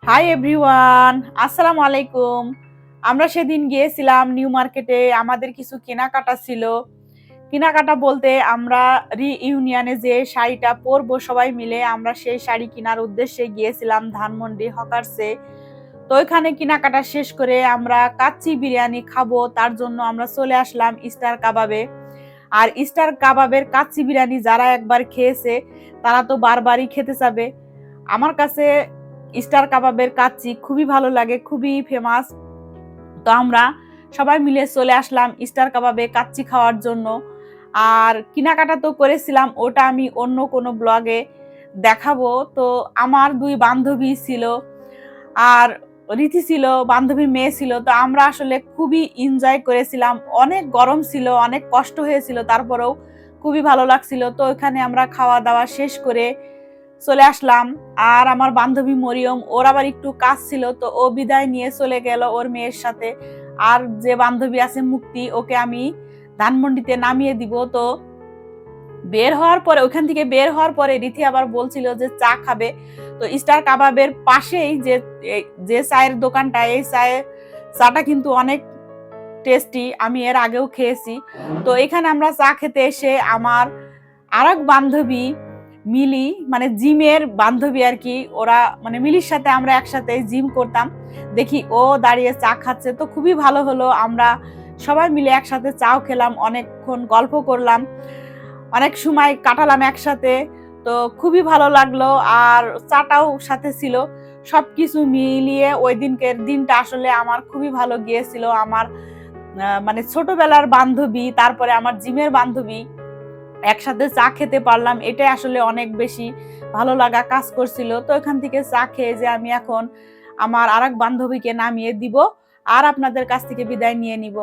Hi everyone, আসসালামু আলাইকুম। আমরা সেদিন গিয়েছিলাম নিউ মার্কেটে। আমাদের কিছু কেনাকাটা ছিল। কেনাকাটা বলতে আমরা রিইউনিয়নে যে শাড়িটা পরবো সবাই মিলে, আমরা সেই শাড়ি কেনার উদ্দেশ্যে গিয়েছিলাম ধানমন্ডি হকার্সে। তো ওইখানে কেনাকাটা শেষ করে আমরা কাচ্চি বিরিয়ানি খাবো, তার জন্য আমরা চলে আসলাম স্টার কাবাবে। আর স্টার কাবাবের কাচ্চি বিরিয়ানি যারা একবার খেয়েছে তারা তো বারবারই খেতে চাবে। আমার কাছে স্টার কাবাবের কাচ্চি খুবই ভালো লাগে, খুবই ফেমাস। তো আমরা সবাই মিলে চলে আসলাম স্টার কাবাবে কাচ্চি খাওয়ার জন্য। আর কেনাকাটা তো করেছিলাম, ওটা আমি অন্য কোনো ব্লগে দেখাবো। তো আমার দুই বান্ধবী ছিল, আর রীতি ছিল, বান্ধবীর মেয়ে ছিল। তো আমরা আসলে খুবই এনজয় করেছিলাম। অনেক গরম ছিল, অনেক কষ্ট হয়েছিল, তারপরেও খুবই ভালো লাগছিল। তো ওখানে আমরা খাওয়া দাওয়া শেষ করে চলে আসলাম। আর আমার বান্ধবী মরিয়ম, ওর আবার একটু কাজ ছিল, তো ও বিদায় নিয়ে চলে গেল ওর মেয়ের সাথে। আর যে বান্ধবী আছে মুক্তি, ওকে আমি ধানমন্ডিতে নামিয়ে দিব। তো ওখান থেকে বের হওয়ার পরে রীতি আবার বলছিল যে চা খাবে। তো স্টার কাবাবের পাশেই যে চায়ের দোকানটা, এই চাটা কিন্তু অনেক টেস্টি, আমি এর আগেও খেয়েছি। তো এখানে আমরা চা খেতে এসে আমার আরেক বান্ধবী মিলি, মানে জিমের বান্ধবী আর কি, ওরা মানে মিলির সাথে আমরা একসাথে জিম করতাম, দেখি ও দাঁড়িয়ে চা খাচ্ছে। তো খুবই ভালো হলো, আমরা সবাই মিলে একসাথে চাও খেলাম, অনেকক্ষণ গল্প করলাম, অনেক সময় কাটালাম একসাথে। তো খুবই ভালো লাগলো, আর চাটাও সাথে ছিল। সবকিছু মিলিয়ে ওই দিনকের দিনটা আসলে আমার খুবই ভালো গিয়েছিল। আমার মানে ছোটবেলার বান্ধবী, তারপরে আমার জিমের বান্ধবী, একসাথে চা খেতে পারলাম, এটাই আসলে অনেক বেশি ভালো লাগা কাজ করছিল। তো এখান থেকে চা খেয়ে যে আমি এখন আমার আরেক বান্ধবীকে নামিয়ে দিব আর আপনাদের কাছ থেকে বিদায় নিয়ে নিব।